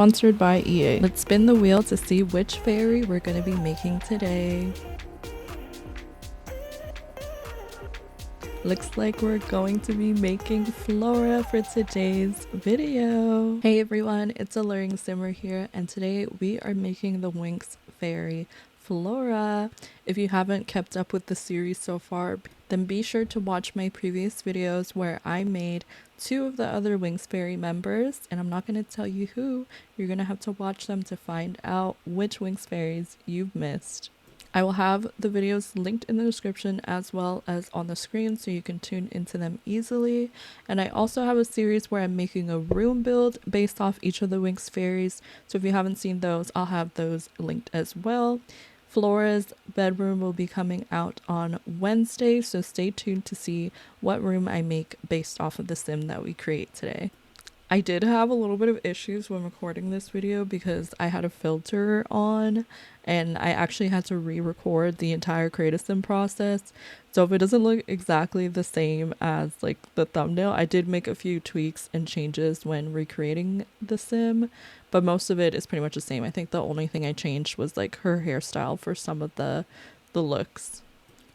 Sponsored by EA. Let's spin the wheel to see which fairy we're going to be making today. Looks like we're going to be making Flora for today's video. Hey everyone, it's AlluringSimmer here, and today we are making the Winx fairy Flora. If you haven't kept up with the series so far, then be sure to watch my previous videos where I made two of the other Winx fairy members, and I'm not going to tell you who. You're going to have to watch them to find out which Winx fairies you've missed. I will have the videos linked in the description as well as on the screen so you can tune into them easily. And I also have a series where I'm making a room build based off each of the Winx fairies. So if you haven't seen those, I'll have those linked as well. Flora's bedroom will be coming out on Wednesday, so stay tuned to see what room I make based off of the sim that we create today. I did have a little bit of issues when recording this video because I had a filter on and I actually had to re-record the entire create a sim process. So if it doesn't look exactly the same as like the thumbnail, I did make a few tweaks and changes when recreating the sim, but most of it is pretty much the same. I think the only thing I changed was like her hairstyle for some of the looks.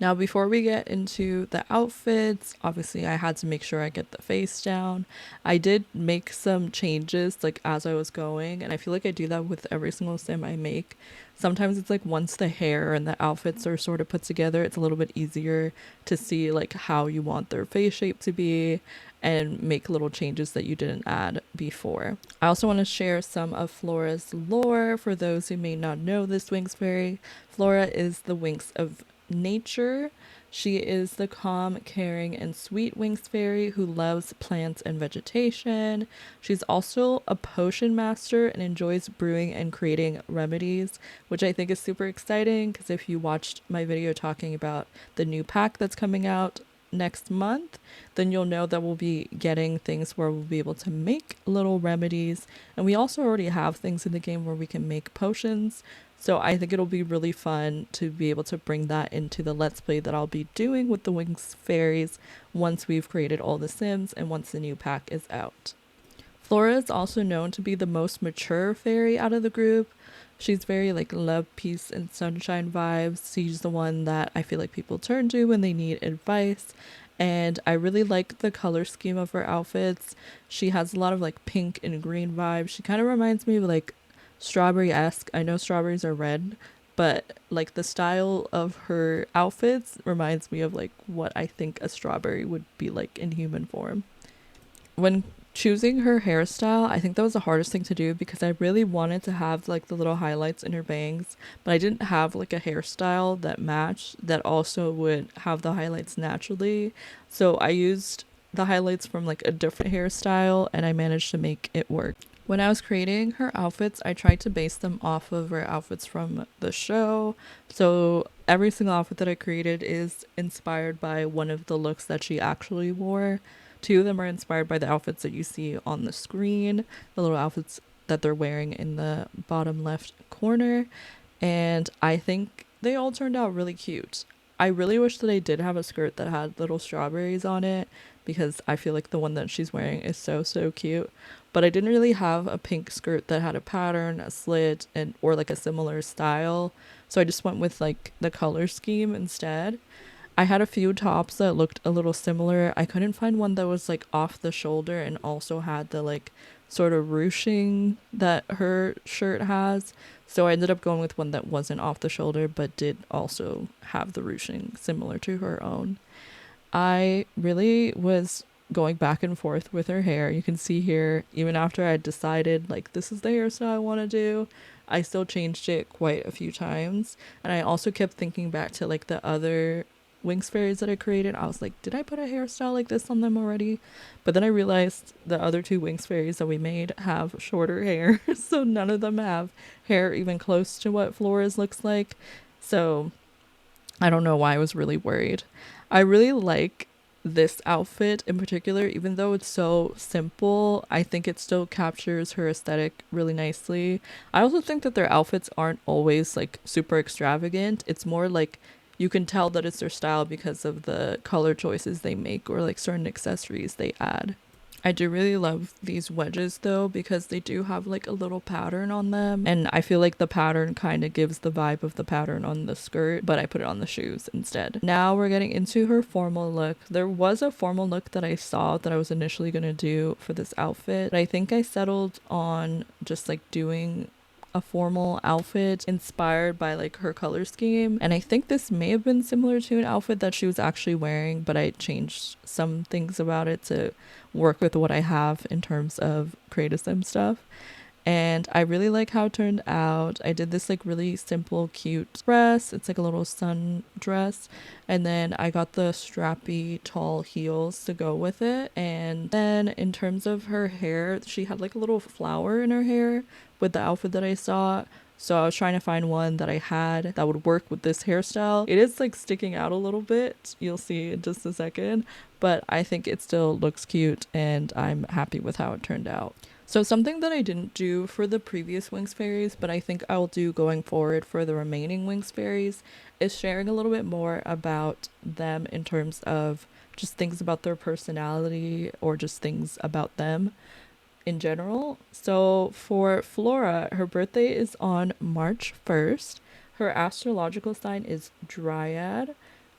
Now, before we get into the outfits, obviously I had to make sure I get the face down. I did make some changes like as I was going, and I feel like I do that with every single sim I make. Sometimes it's like once the hair and the outfits are sort of put together, it's a little bit easier to see like how you want their face shape to be and make little changes that you didn't add before. I also want to share some of Flora's lore for those who may not know this Winx fairy. Flora is the Winx of nature. She is the calm, caring, and sweet Winx fairy who loves plants and vegetation. She's also a potion master and enjoys brewing and creating remedies, which I think is super exciting because if you watched my video talking about the new pack that's coming out next month, then you'll know that we'll be getting things where we'll be able to make little remedies, and we also already have things in the game where we can make potions. So I think it'll be really fun to be able to bring that into the Let's Play that I'll be doing with the Winx fairies once we've created all the sims and once the new pack is out. Flora is also known to be the most mature fairy out of the group. She's very like love, peace, and sunshine vibes. She's the one that I feel like people turn to when they need advice. And I really like the color scheme of her outfits. She has a lot of like pink and green vibes. She kind of reminds me of like strawberry-esque. I know strawberries are red, but like the style of her outfits reminds me of like what I think a strawberry would be like in human form. When choosing her hairstyle, I think that was the hardest thing to do because I really wanted to have like the little highlights in her bangs, but I didn't have like a hairstyle that matched that also would have the highlights naturally. So I used the highlights from like a different hairstyle and I managed to make it work. When I was creating her outfits, I tried to base them off of her outfits from the show. So every single outfit that I created is inspired by one of the looks that she actually wore. Two of them are inspired by the outfits that you see on the screen, the little outfits that they're wearing in the bottom left corner. And I think they all turned out really cute. I really wish that I did have a skirt that had little strawberries on it because I feel like the one that she's wearing is so cute. But I didn't really have a pink skirt that had a pattern, a slit, and or like a similar style. So I just went with like the color scheme instead. I had a few tops that looked a little similar. I couldn't find one that was like off the shoulder and also had the like sort of ruching that her shirt has. So I ended up going with one that wasn't off the shoulder but did also have the ruching similar to her own. I really was going back and forth with her hair. You can see here, even after I decided like this is the hairstyle I want to do, I still changed it quite a few times. And I also kept thinking back to like the other Winx fairies that I created. I was like, did I put a hairstyle like this on them already? But then I realized the other two Winx fairies that we made have shorter hair, so none of them have hair even close to what Flora's looks like. So I don't know why I was really worried. I really like this outfit in particular, even though it's so simple. I think it still captures her aesthetic really nicely. I also think that their outfits aren't always like super extravagant. It's more like you can tell that it's their style because of the color choices they make or like certain accessories they add. I do really love these wedges though, because they do have like a little pattern on them, and I feel like the pattern kind of gives the vibe of the pattern on the skirt, but I put it on the shoes instead. Now we're getting into her formal look. There was a formal look that I saw that I was initially gonna do for this outfit, but I think I settled on just like doing a formal outfit inspired by like her color scheme, and I think this may have been similar to an outfit that she was actually wearing, but I changed some things about it to work with what I have in terms of creative sim stuff. And I really like how it turned out. I did this like really simple cute dress. It's like a little sun dress, and then I got the strappy tall heels to go with it. And then in terms of her hair, she had like a little flower in her hair with the outfit that I saw. So I was trying to find one that I had that would work with this hairstyle. It is like sticking out a little bit. You'll see in just a second, but I think it still looks cute and I'm happy with how it turned out. So something that I didn't do for the previous Winx fairies, but I think I'll do going forward for the remaining Winx fairies, is sharing a little bit more about them in terms of just things about their personality or just things about them in general. So for Flora, her birthday is on March 1st. Her astrological sign is Dryad.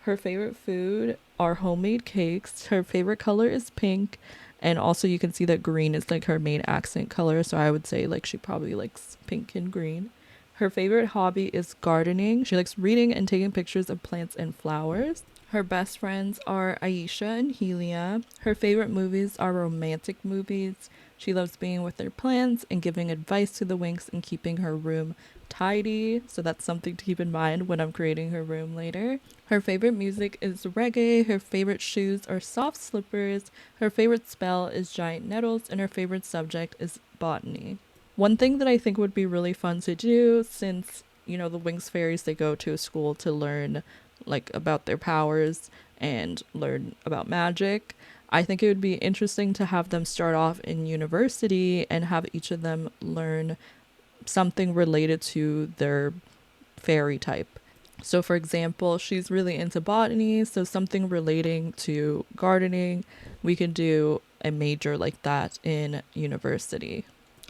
Her favorite food are homemade cakes. Her favorite color is pink. And also you can see that green is like her main accent color. So I would say like she probably likes pink and green. Her favorite hobby is gardening. She likes reading and taking pictures of plants and flowers. Her best friends are Aisha and Helia. Her favorite movies are romantic movies. She loves being with her plants and giving advice to the Winx and keeping her room tidy. So that's something to keep in mind when I'm creating her room later. Her favorite music is reggae. Her favorite shoes are soft slippers. Her favorite spell is giant nettles. And her favorite subject is botany. One thing that I think would be really fun to do, since, you know, the Winx fairies, they go to a school to learn like about their powers and learn about magic. I think it would be interesting to have them start off in university and have each of them learn something related to their fairy type. So for example, she's really into botany, so something relating to gardening, we can do a major like that in university.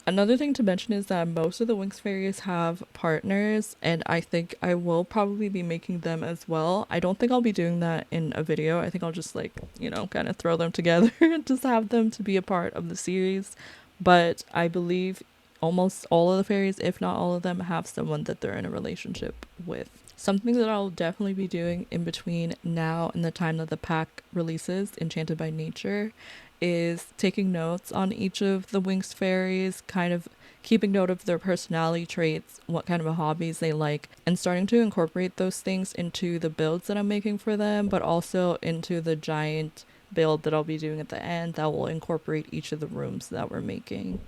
Another thing to mention is that most of the Winx fairies have partners, and I think I will probably be making them as well. I don't think I'll be doing that in a video. I think I'll just like, you know, kind of throw them together and just have them to be a part of the series. But I believe almost all of the fairies, if not all of them, have someone that they're in a relationship with. Something that I'll definitely be doing in between now and the time that the pack releases, Enchanted by Nature, is taking notes on each of the Winx fairies, kind of keeping note of their personality traits, what kind of hobbies they like, and starting to incorporate those things into the builds that I'm making for them, but also into the giant build that I'll be doing at the end that will incorporate each of the rooms that we're making.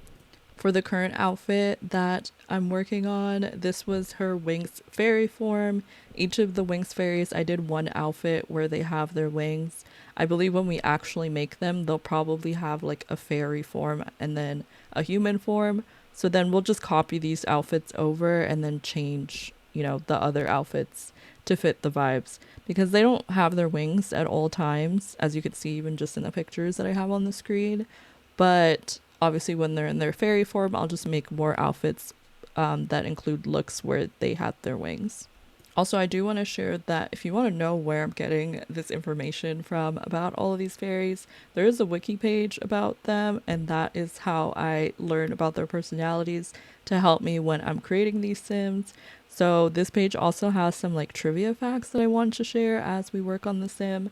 For the current outfit that I'm working on, this was her Winx fairy form. Each of the Winx fairies, I did one outfit where they have their wings. I believe when we actually make them, they'll probably have like a fairy form and then a human form. So then we'll just copy these outfits over and then change, you know, the other outfits to fit the vibes, because they don't have their wings at all times, as you can see even just in the pictures that I have on the screen. But obviously when they're in their fairy form, I'll just make more outfits that include looks where they had their wings. Also, I do want to share that if you want to know where I'm getting this information from about all of these fairies, there is a wiki page about them, and that is how I learn about their personalities to help me when I'm creating these sims. So this page also has some like trivia facts that I want to share as we work on the sim.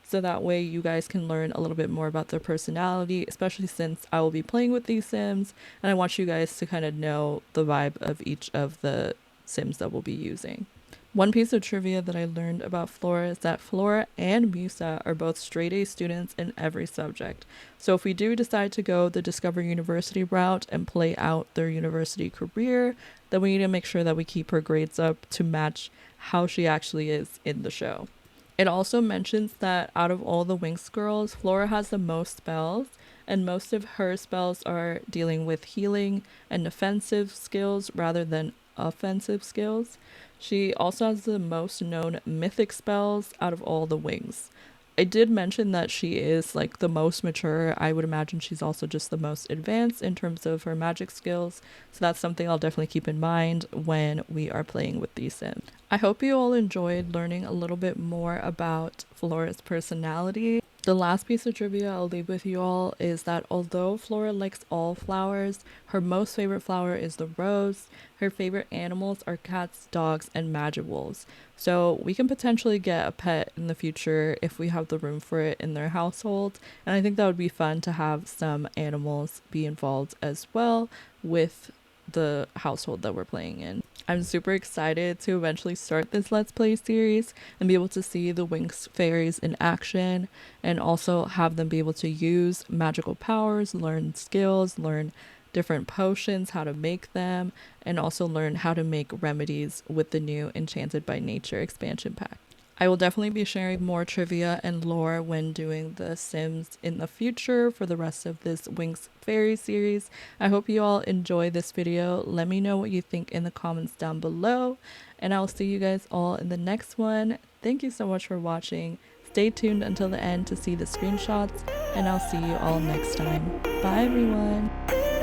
So that way you guys can learn a little bit more about their personality, especially since I will be playing with these sims, and I want you guys to kind of know the vibe of each of the sims that we'll be using. One piece of trivia that I learned about Flora is that Flora and Musa are both straight A students in every subject. So if we do decide to go the Discover University route and play out their university career, then we need to make sure that we keep her grades up to match how she actually is in the show. It also mentions that out of all the Winx girls, Flora has the most spells, and most of her spells are dealing with healing and defensive skills rather than offensive skills. She also has the most known mythic spells out of all the Winx. I did mention that she is like the most mature. I would imagine she's also just the most advanced in terms of her magic skills. So that's something I'll definitely keep in mind when we are playing with these Sims. I hope you all enjoyed learning a little bit more about Flora's personality. The last piece of trivia I'll leave with you all is that although Flora likes all flowers, her most favorite flower is the rose. Her favorite animals are cats, dogs, and Magivals. So we can potentially get a pet in the future if we have the room for it in their household. And I think that would be fun to have some animals be involved as well with the household that we're playing in. I'm super excited to eventually start this Let's Play series and be able to see the Winx fairies in action and also have them be able to use magical powers, learn skills, learn different potions, how to make them, and also learn how to make remedies with the new Enchanted by Nature expansion pack. I will definitely be sharing more trivia and lore when doing the Sims in the future for the rest of this Winx Fairy series. I hope you all enjoy this video. Let me know what you think in the comments down below, and I'll see you guys all in the next one. Thank you so much for watching. Stay tuned until the end to see the screenshots, and I'll see you all next time. Bye everyone!